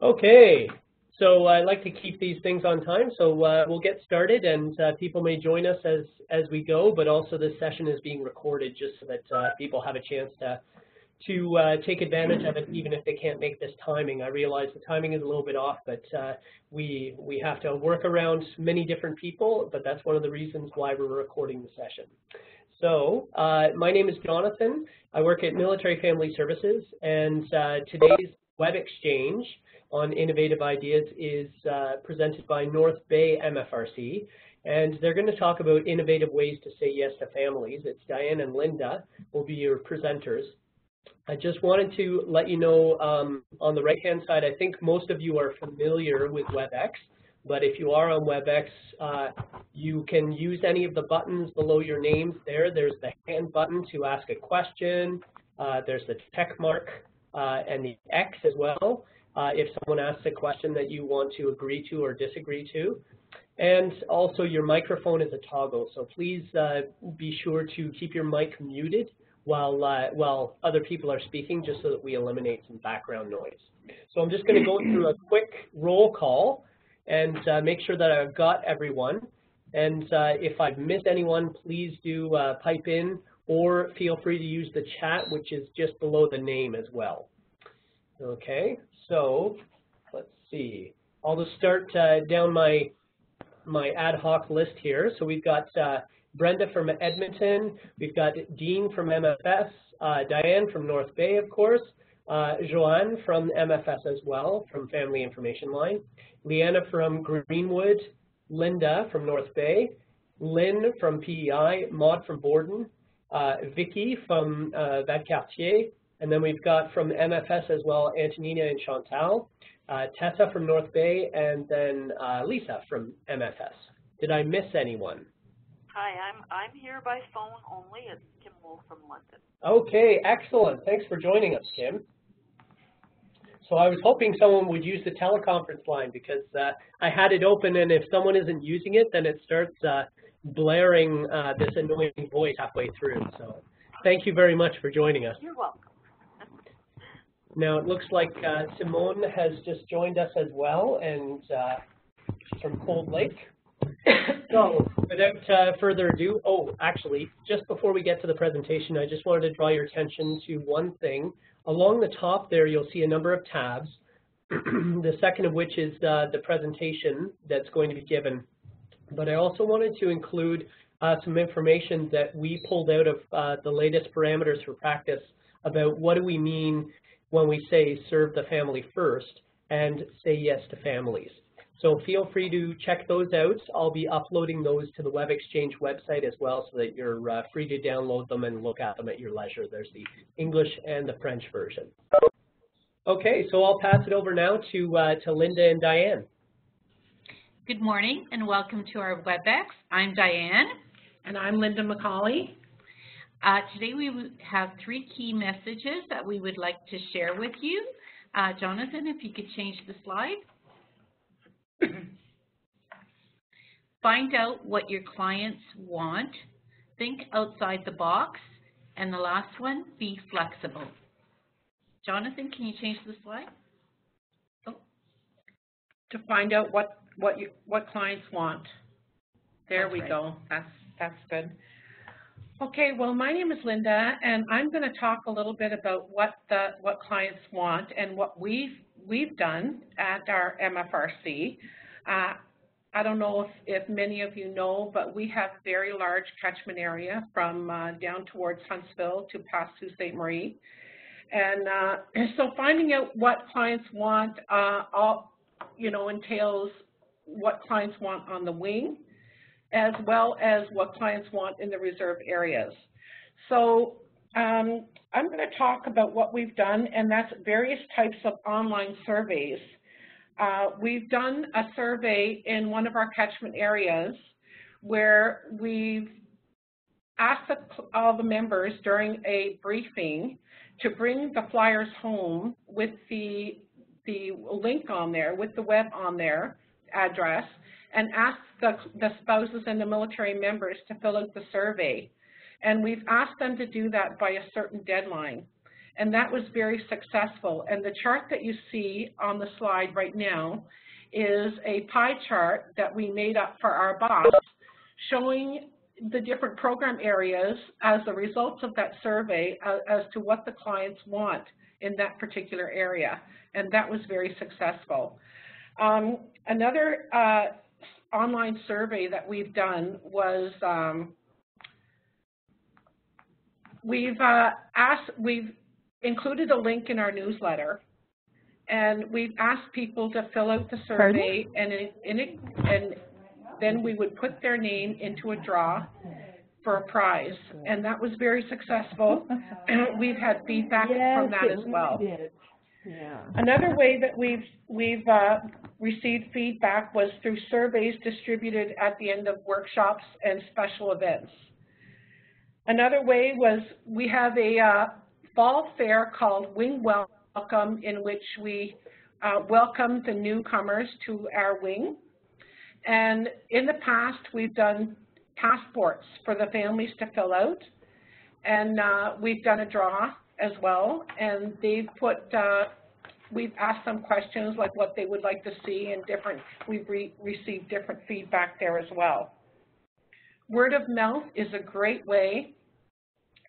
Okay, so I like to keep these things on time, so we'll get started, and people may join us as we go, but also this session is being recorded just so that people have a chance to take advantage of it, even if they can't make this timing. I realize the timing is a little bit off, but we have to work around many different people, but that's one of the reasons why we're recording the session. So my name is Jonathan. I work at Military Family Services, and today's web exchange on innovative ideas is presented by North Bay MFRC, and they're going to talk about innovative ways to say yes to families. It's Diane and Linda will be your presenters. I just wanted to let you know on the right-hand side, I think most of you are familiar with WebEx, but if you are on WebEx, you can use any of the buttons below your names there. There's the hand button to ask a question. There's the check mark and the X as well, if someone asks a question that you want to agree to or disagree to. And also your microphone is a toggle, so please be sure to keep your mic muted while other people are speaking, just so that we eliminate some background noise. So I'm just going to go through a quick roll call and make sure that I've got everyone. And if I've missed anyone, please do pipe in, or feel free to use the chat, which is just below the name as well. Okay, so let's see. I'll just start down my ad hoc list here. So we've got Brenda from Edmonton, we've got Dean from MFS, Diane from North Bay, of course, Joanne from MFS as well, from Family Information Line, Leanna from Greenwood, Linda from North Bay, Lynn from PEI, Maud from Borden, Vicky from Valcartier, and then we've got from MFS as well, Antonina and Chantal, Tessa from North Bay, and then Lisa from MFS. Did I miss anyone? Hi, I'm here by phone only. It's Kim Wolf from London. Okay, excellent. Thanks for joining us, Kim. So I was hoping someone would use the teleconference line, because I had it open, and if someone isn't using it, then it starts blaring this annoying voice halfway through. So thank you very much for joining us. You're welcome. Now it looks like Simone has just joined us as well, and she's from Cold Lake. So without further ado, actually, just before we get to the presentation, I just wanted to draw your attention to one thing. Along the top there, you'll see a number of tabs, the second of which is the presentation that's going to be given. But I also wanted to include some information that we pulled out of the latest parameters for practice about what do we mean when we say serve the family first and say yes to families. So feel free to check those out. I'll be uploading those to the Web Exchange website as well, so that you're free to download them and look at them at your leisure. There's the English and the French version. Okay, so I'll pass it over now to Linda and Diane. Good morning and welcome to our WebEx. I'm Diane. And I'm Linda McCauley. Today we have 3 key messages that we would like to share with you. Jonathan, if you could change the slide. Find out what your clients want. Think outside the box. And the last one, be flexible. Jonathan, can you change the slide? Oh. To find out what clients want. There we go. That's good. Okay, well, my name is Linda, and I'm going to talk a little bit about what clients want and what we've done at our MFRC. I don't know if many of you know, but we have very large catchment area from down towards Huntsville to past Sault Ste. Marie. And so finding out what clients want entails what clients want on the wing, as well as what clients want in the reserve areas. So I'm going to talk about what we've done, and that's various types of online surveys. We've done a survey in one of our catchment areas where we've asked all the members during a briefing to bring the flyers home with the link on there, with the web on their address, and ask the spouses and the military members to fill out the survey. And we've asked them to do that by a certain deadline. and that was very successful. And the chart that you see on the slide right now is a pie chart that we made up for our boss, showing the different program areas as a result of that survey as to what the clients want in that particular area, and that was very successful. Another online survey that we've done was we've included a link in our newsletter, and we've asked people to fill out the survey, and then we would put their name into a draw for a prize, and that was very successful. We've had feedback from that as well. Yeah. Another way that we've received feedback was through surveys distributed at the end of workshops and special events. Another way was we have a fall fair called Wing Welcome, in which we welcome the newcomers to our wing. And in the past, we've done passports for the families to fill out, and we've done a draw as well, and they've put, we've asked them questions like what they would like to see, and we've received different feedback there as well. Word of mouth is a great way.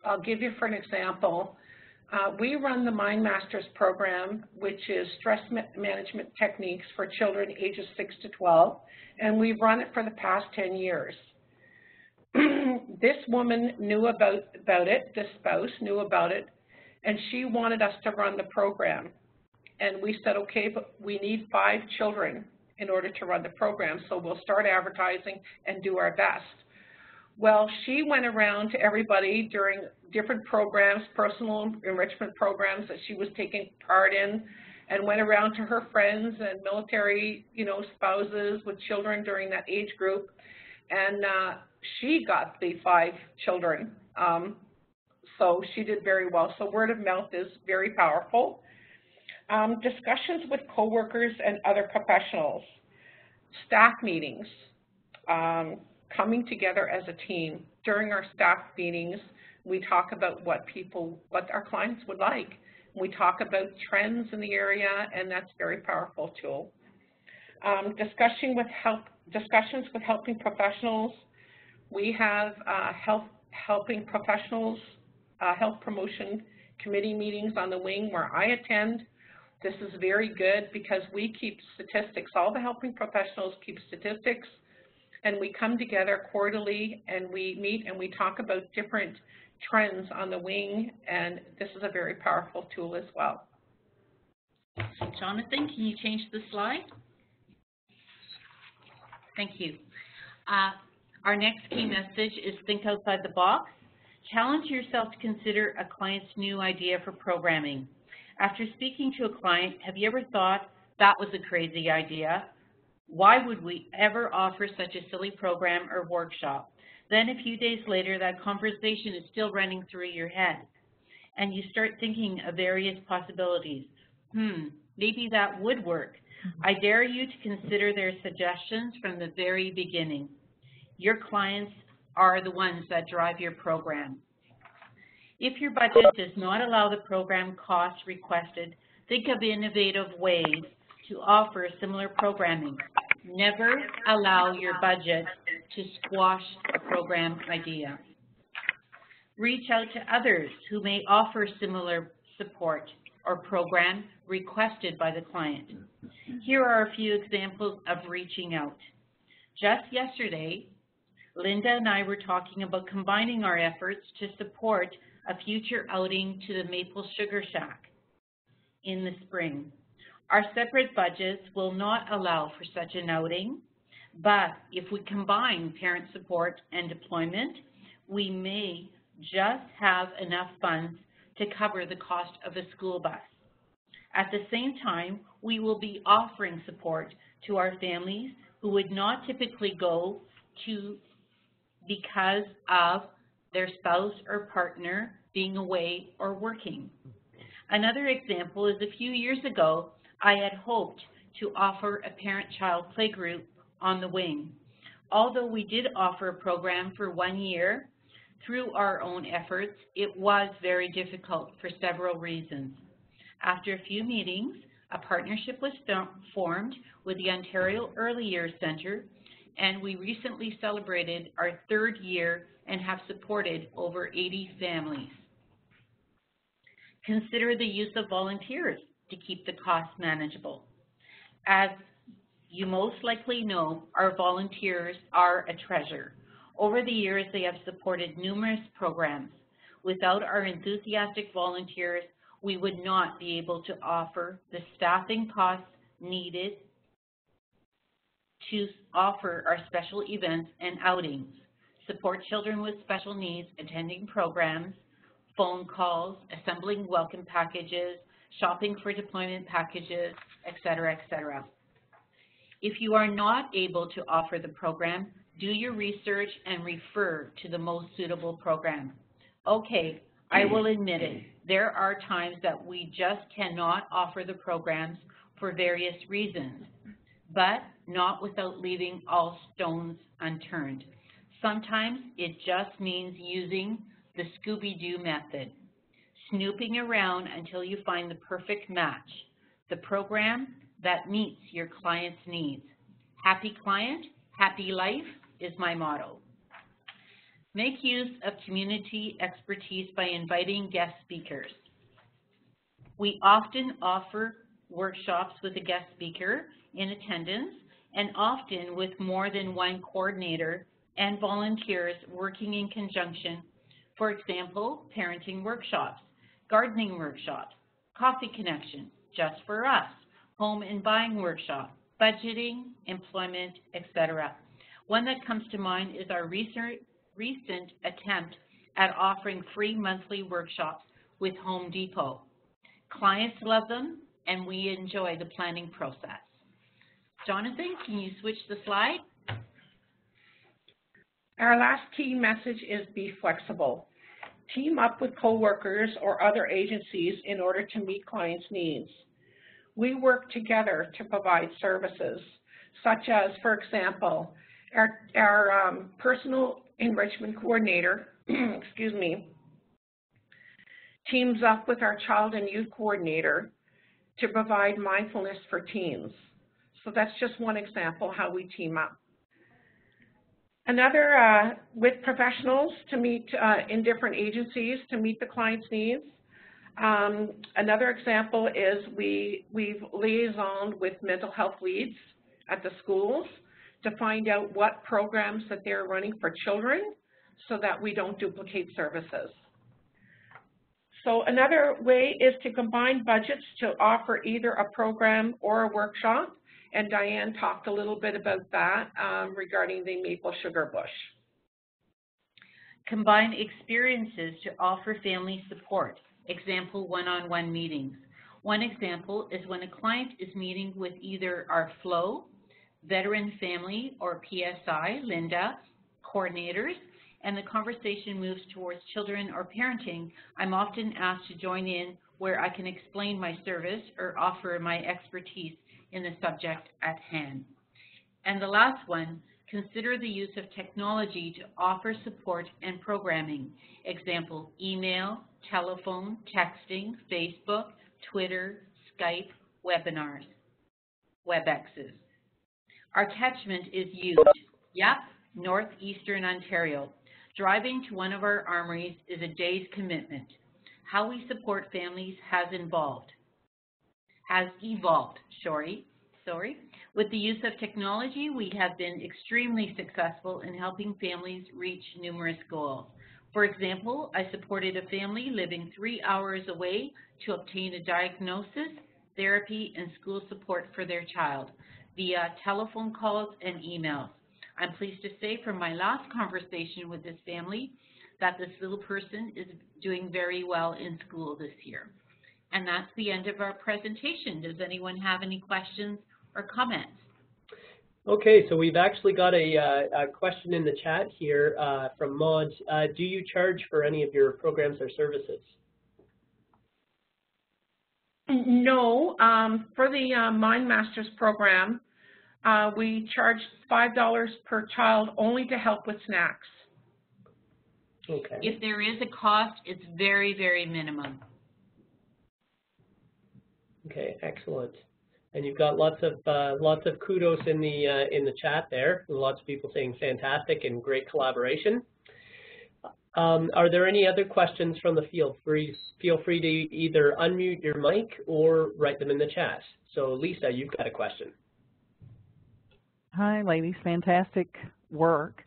I'll give you for an example. We run the Mind Masters program, which is stress management techniques for children ages 6 to 12, and we've run it for the past 10 years. This woman knew about it, this spouse knew about it, and she wanted us to run the program. And we said, okay, but we need 5 children in order to run the program, so we'll start advertising and do our best. Well, she went around to everybody during different programs, personal enrichment programs that she was taking part in, and went around to her friends and military, spouses with children during that age group, and she got the 5 children. So she did very well. So word of mouth is very powerful. Discussions with coworkers and other professionals, staff meetings, coming together as a team. During our staff meetings, we talk about what our clients would like. We talk about trends in the area, and that's a very powerful tool. Discussions with helping professionals. We have helping professionals, health promotion committee meetings on the wing where I attend. This is very good because we keep statistics. All the helping professionals keep statistics, and we come together quarterly and we meet and we talk about different trends on the wing, and this is a very powerful tool as well. Jonathan, can you change the slide? Thank you. Our next key message is think outside the box. Challenge yourself to consider a client's new idea for programming. After speaking to a client, have you ever thought that was a crazy idea? Why would we ever offer such a silly program or workshop? Then a few days later, that conversation is still running through your head, and you start thinking of various possibilities. Maybe that would work. I dare you to consider their suggestions from the very beginning. Your clients are the ones that drive your program. If your budget does not allow the program costs requested, think of innovative ways to offer similar programming. Never allow your budget to squash a program idea. Reach out to others who may offer similar support or program requested by the client. Here are a few examples of reaching out. Just yesterday, Linda and I were talking about combining our efforts to support a future outing to the Maple Sugar Shack in the spring. Our separate budgets will not allow for such an outing, but if we combine parent support and deployment, we may just have enough funds to cover the cost of a school bus. At the same time, we will be offering support to our families who would not typically go to because of their spouse or partner being away or working. Another example is a few years ago, I had hoped to offer a parent-child playgroup on the wing. Although we did offer a program for 1 year, Through our own efforts, it was very difficult for several reasons. After a few meetings, a partnership was formed with the Ontario Early Years Centre, and we recently celebrated our 3rd year and have supported over 80 families. Consider the use of volunteers to keep the costs manageable. As you most likely know, our volunteers are a treasure. Over the years, they have supported numerous programs. Without our enthusiastic volunteers, we would not be able to offer the staffing costs needed to offer our special events and outings, support children with special needs attending programs, phone calls, assembling welcome packages, shopping for deployment packages, etc., etc. If you are not able to offer the program, do your research and refer to the most suitable program. Okay, I will admit it. There are times that we just cannot offer the programs for various reasons, but not without leaving all stones unturned. Sometimes it just means using the Scooby-Doo method, snooping around until you find the perfect match, the program that meets your client's needs. Happy client, happy life is my motto. Make use of community expertise by inviting guest speakers. We often offer workshops with a guest speaker in attendance, and often with more than one coordinator and volunteers working in conjunction. For example, parenting workshops, gardening workshops, coffee connection, just for us, home and buying workshop, budgeting, employment, etc. One that comes to mind is our recent attempt at offering free monthly workshops with Home Depot. Clients love them, and we enjoy the planning process. Jonathan, can you switch the slide? Our last key message is be flexible. Team up with coworkers or other agencies in order to meet clients' needs. We work together to provide services, such as, for example, our personal enrichment coordinator, excuse me, teams up with our child and youth coordinator to provide mindfulness for teens. So that's just one example how we team up. Another, with professionals to meet in different agencies to meet the client's needs. Another example is we've liaisoned with mental health leads at the schools to find out what programs that they're running for children so that we don't duplicate services. So another way is to combine budgets to offer either a program or a workshop, and Diane talked a little bit about that regarding the maple sugar bush. Combine experiences to offer family support. Example, one-on-one meetings. One example is when a client is meeting with either our FLOW, Veteran Family, or PSI, Linda, coordinators, and the conversation moves towards children or parenting, I'm often asked to join in where I can explain my service or offer my expertise in the subject at hand. And the last one, consider the use of technology to offer support and programming. Example, email, telephone, texting, Facebook, Twitter, Skype, webinars, WebExes. Our catchment is huge. Yep, northeastern Ontario. Driving to one of our armories is a day's commitment. How we support families has evolved. With the use of technology, we have been extremely successful in helping families reach numerous goals. For example, I supported a family living 3 hours away to obtain a diagnosis, therapy, and school support for their child via telephone calls and emails. I'm pleased to say from my last conversation with this family that this little person is doing very well in school this year. And that's the end of our presentation. Does anyone have any questions or comments? Okay, so we've actually got a question in the chat here from Maud. Do you charge for any of your programs or services? No, for the Mind Masters program, we charge $5 per child only to help with snacks. Okay. If there is a cost, it's very, very minimum. Okay, excellent. And you've got lots of kudos in the chat there. Lots of people saying fantastic and great collaboration. Are there any other questions from the field? Feel free to either unmute your mic or write them in the chat. So Lisa, you've got a question. Hi, ladies. Fantastic work.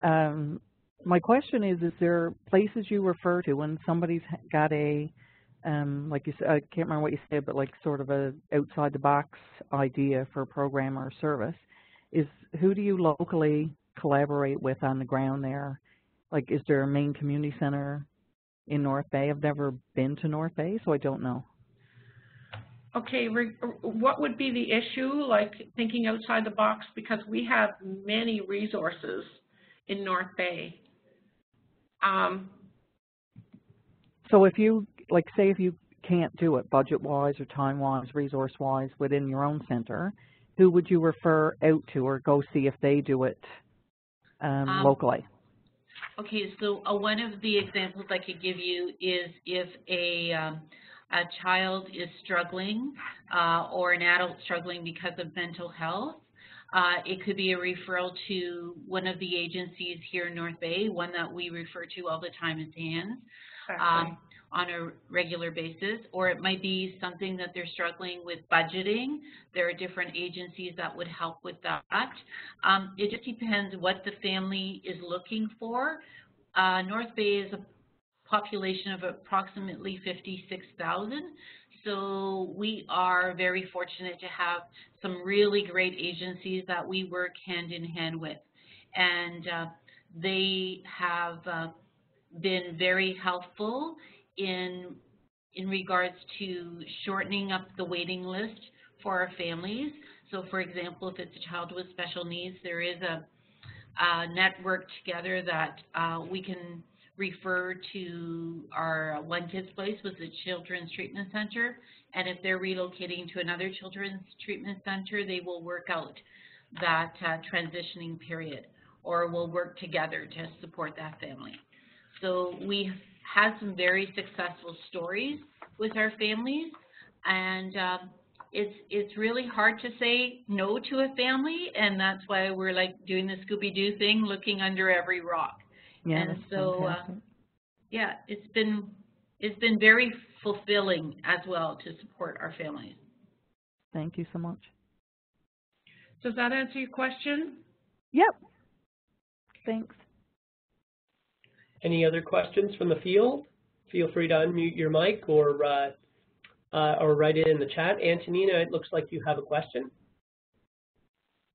My question is there places you refer to when somebody's got a, like you said, I can't remember what you said, but like sort of a outside the box idea for a program or service, who do you locally collaborate with on the ground there? Like, is there a main community center in North Bay? I've never been to North Bay, so I don't know. Okay, what would be the issue, like thinking outside the box? Because we have many resources in North Bay. So if you, like, say if you can't do it budget-wise or time-wise, resource-wise within your own center, who would you refer out to or go see if they do it locally? Okay, so one of the examples I could give you is if a child is struggling or an adult struggling because of mental health, it could be a referral to one of the agencies here in North Bay. One that we refer to all the time is HANDS on a regular basis, or it might be something that they're struggling with budgeting. There are different agencies that would help with that. It just depends what the family is looking for. North Bay is a population of approximately 56,000. So we are very fortunate to have some really great agencies that we work hand in hand with. And they have been very helpful in regards to shortening up the waiting list for our families. So for example, if it's a child with special needs, there is a network together that we can refer to our One Kids Place with the Children's Treatment Center, and if they're relocating to another Children's Treatment Center, they will work out that transitioning period, or we'll work together to support that family. So we had some very successful stories with our families, and it's really hard to say no to a family, and that's why we're like doing the Scooby-Doo thing, looking under every rock. Yeah, and so, yeah, it's been very fulfilling as well to support our families. Thank you so much. Does that answer your question? Yep. Thanks. Any other questions from the field? Feel free to unmute your mic or write it in the chat. Antonina, it looks like you have a question.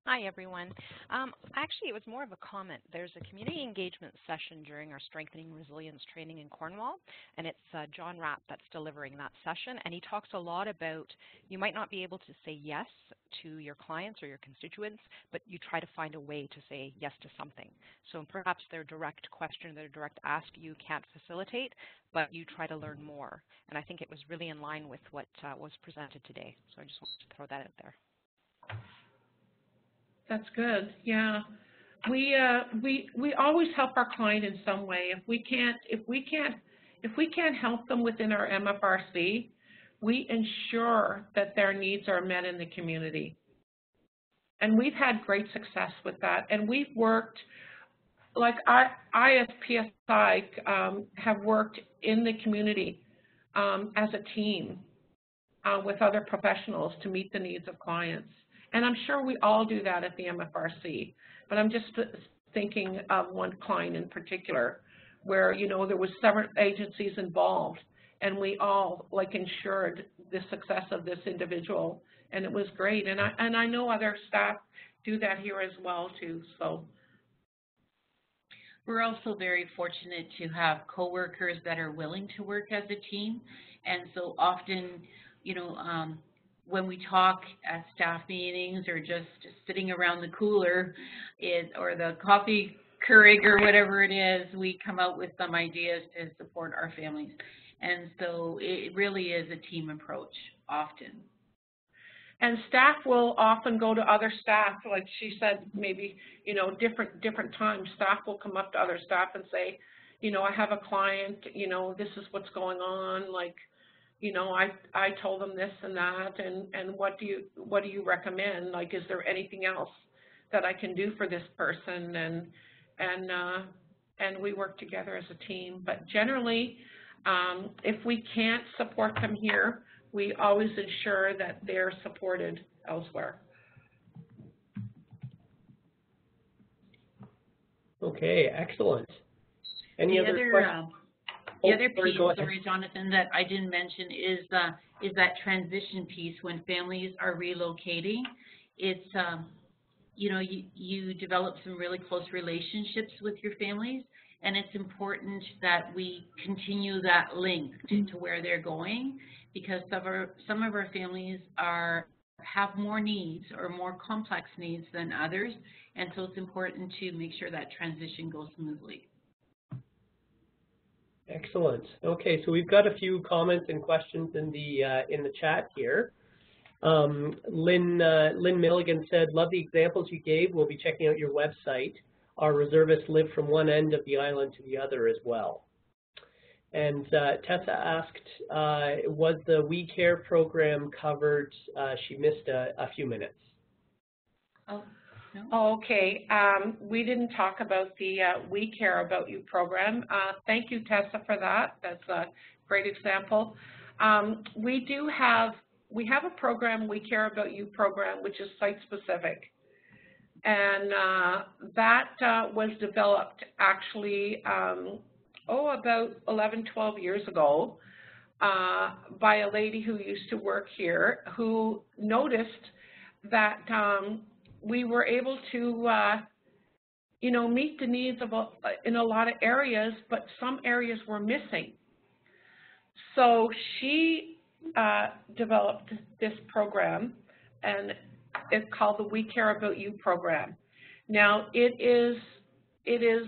Hi, everyone. Actually, it was more of a comment. There's a community engagement session during our Strengthening Resilience training in Cornwall, and it's John Rapp that's delivering that session, and he talks a lot about you might not be able to say yes to your clients or your constituents, but you try to find a way to say yes to something. So perhaps their direct question, their direct ask you can't facilitate, but you try to learn more. And I think it was really in line with what was presented today. So I just wanted to throw that out there. That's good. Yeah, we always help our client in some way. If we can't help them within our MFRC, we ensure that their needs are met in the community. And we've had great success with that. And we've worked, like I as PSI have worked in the community as a team with other professionals to meet the needs of clients. And I'm sure we all do that at the MFRC, but I'm just thinking of one client in particular where, you know, there was several agencies involved and we all like ensured the success of this individual, and it was great. And I know other staff do that here as well too. So we're also very fortunate to have coworkers that are willing to work as a team, and so often, you know, when we talk at staff meetings or just sitting around the cooler or the coffee Keurig or whatever it is, we come out with some ideas to support our families. And so it really is a team approach often. And staff will often go to other staff, like she said, maybe, you know, different times. Staff will come up to other staff and say, I have a client, this is what's going on, like, I told them this and that, and what do you recommend? Like, is there anything else that I can do for this person? And we work together as a team. But generally, if we can't support them here, we always ensure that they're supported elsewhere. Okay, excellent. Any other questions? The other piece, sorry, Jonathan, that I didn't mention is that transition piece when families are relocating. It's, you develop some really close relationships with your families, and it's important that we continue that link to where they're going, because some of our families have more needs or more complex needs than others, and so it's important to make sure that transition goes smoothly. Excellent. Okay, so we've got a few comments and questions in the chat here. Lynn Milligan said, "Love the examples you gave. We'll be checking out your website. Our reservists live from one end of the island to the other as well." And Tessa asked, "Was the We Care program covered?" She missed a few minutes. Oh. No. Oh, okay. We didn't talk about the We Care About You program. Thank you, Tessa, for that. That's a great example. We have a program, We Care About You program, which is site-specific. And that was developed actually, about 11, 12 years ago by a lady who used to work here, who noticed that we were able to, meet the needs of in a lot of areas, but some areas were missing. So she developed this program, and it's called the We Care About You program. Now, it is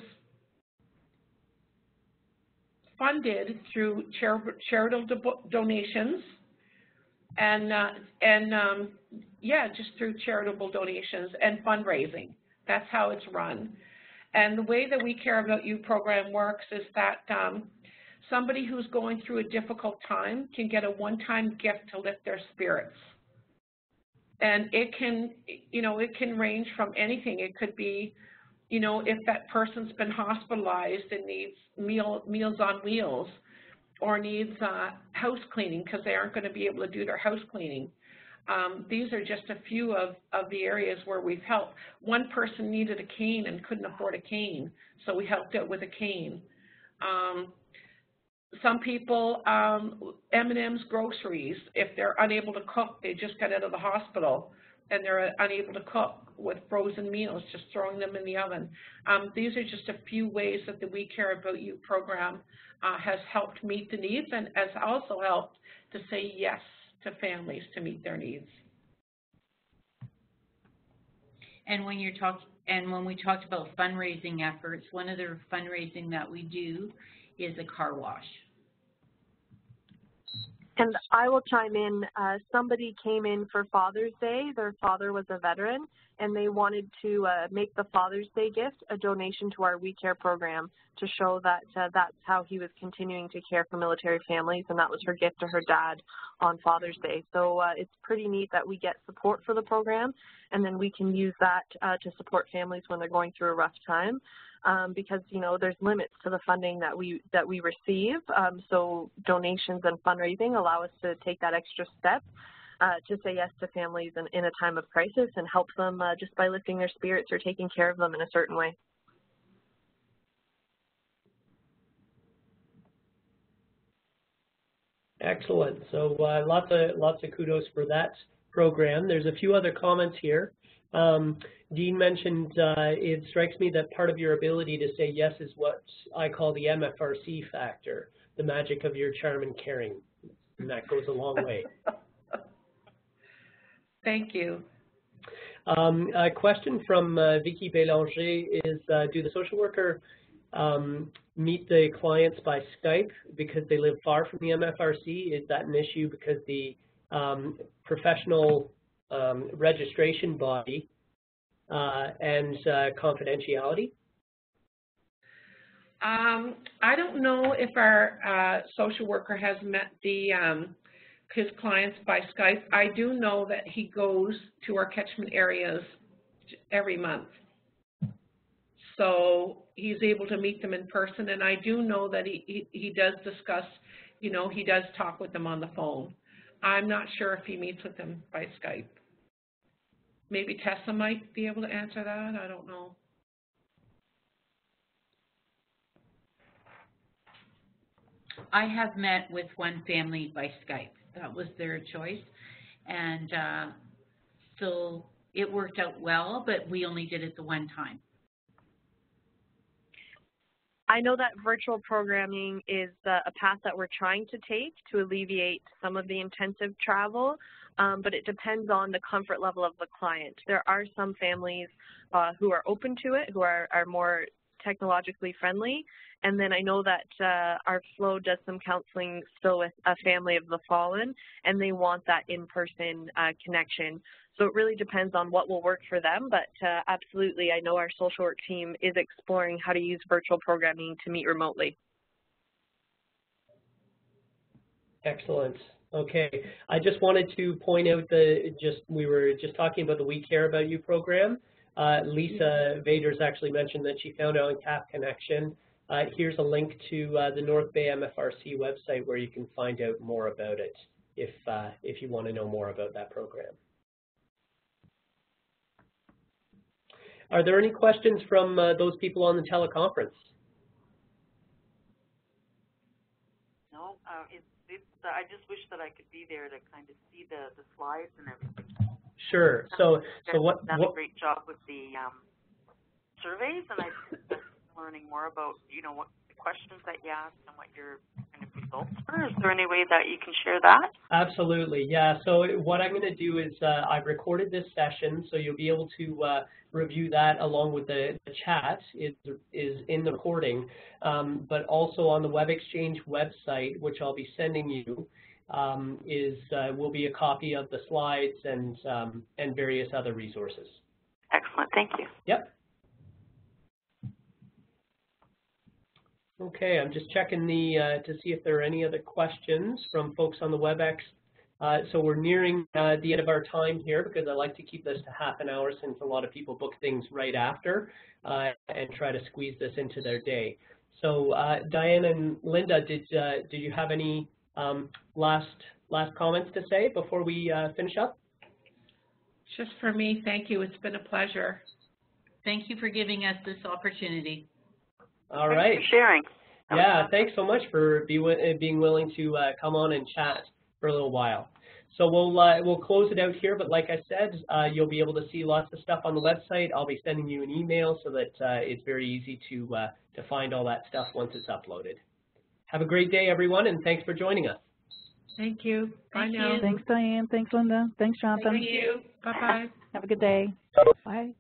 funded through charitable donations, just through charitable donations and fundraising. That's how it's run. And the way that We Care About You program works is that somebody who's going through a difficult time can get a one-time gift to lift their spirits. And it can range from anything. It could be, if that person's been hospitalized and needs Meals on Wheels, or needs house cleaning because they aren't going to be able to do their house cleaning. These are just a few of the areas where we've helped. One person needed a cane and couldn't afford a cane, so we helped out with a cane. Some people, M&M's groceries, if they're unable to cook, they just got out of the hospital and they're unable to cook with frozen meals, just throwing them in the oven. These are just a few ways that the We Care About You program has helped meet the needs, and has also helped to say yes to families to meet their needs. And when when we talked about fundraising efforts, one of the fundraising that we do is a car wash. And I will chime in. Somebody came in for Father's Day. Their father was a veteran, and they wanted to make the Father's Day gift a donation to our We Care program to show that that's how he was continuing to care for military families, and that was her gift to her dad on Father's Day. So it's pretty neat that we get support for the program, and then we can use that to support families when they're going through a rough time. Because there's limits to the funding that we receive, so donations and fundraising allow us to take that extra step to say yes to families in a time of crisis and help them just by lifting their spirits or taking care of them in a certain way. Excellent. So lots of kudos for that program. There's a few other comments here. Dean mentioned, it strikes me that part of your ability to say yes is what I call the MFRC factor, the magic of your charm and caring, and that goes a long way. Thank you. A question from Vicky Bélanger is, do the social worker meet the clients by Skype because they live far from the MFRC? Is that an issue because the professional registration body and confidentiality? I don't know if our social worker has met his clients by Skype. I do know that he goes to our catchment areas every month. So he's able to meet them in person, and I do know that he does discuss, you know, he does talk with them on the phone. I'm not sure if he meets with them by Skype. Maybe Tessa might be able to answer that. I don't know. I have met with one family by Skype. That was their choice. And so it worked out well, but we only did it the one time. I know that virtual programming is a path that we're trying to take to alleviate some of the intensive travel, but it depends on the comfort level of the client. There are some families who are open to it, who are more technologically friendly, and then I know that our Flow does some counseling still with a family of the fallen, and they want that in-person connection. So it really depends on what will work for them, but absolutely, I know our social work team is exploring how to use virtual programming to meet remotely. Excellent. Okay, I just wanted to point out we were just talking about the We Care About You program. Lisa Vaders actually mentioned that she found out on CAP Connection. Here's a link to the North Bay MFRC website where you can find out more about it if you want to know more about that program. Are there any questions from those people on the teleconference? No, I just wish that I could be there to kind of see the slides and everything. Sure. So what? Done a great job with the surveys, and I'm learning more about, you know, what the questions that you asked and what your kind of results were. Is there any way that you can share that? Absolutely. Yeah. So what I'm going to do is I've recorded this session, so you'll be able to review that along with the chat. It is in the recording, but also on the WebExchange website, which I'll be sending you. Will be a copy of the slides and various other resources. Excellent, thank you. Yep. Okay, I'm just checking to see if there are any other questions from folks on the WebEx. So we're nearing the end of our time here because I like to keep this to half an hour since a lot of people book things right after and try to squeeze this into their day. So Diane and Linda, did you have any last comments to say before we finish up? Just for me, thank you. It's been a pleasure. Thank you for giving us this opportunity. All right. Thanks for sharing. Yeah, thanks so much for being willing to come on and chat for a little while. So we'll close it out here, but like I said, you'll be able to see lots of stuff on the website. I'll be sending you an email so that it's very easy to find all that stuff once it's uploaded. Have a great day, everyone, and thanks for joining us. Thank you. Bye now. Thanks, Diane. Thanks, Linda. Thanks, Jonathan. Thank you. Bye-bye. Have a good day. Bye.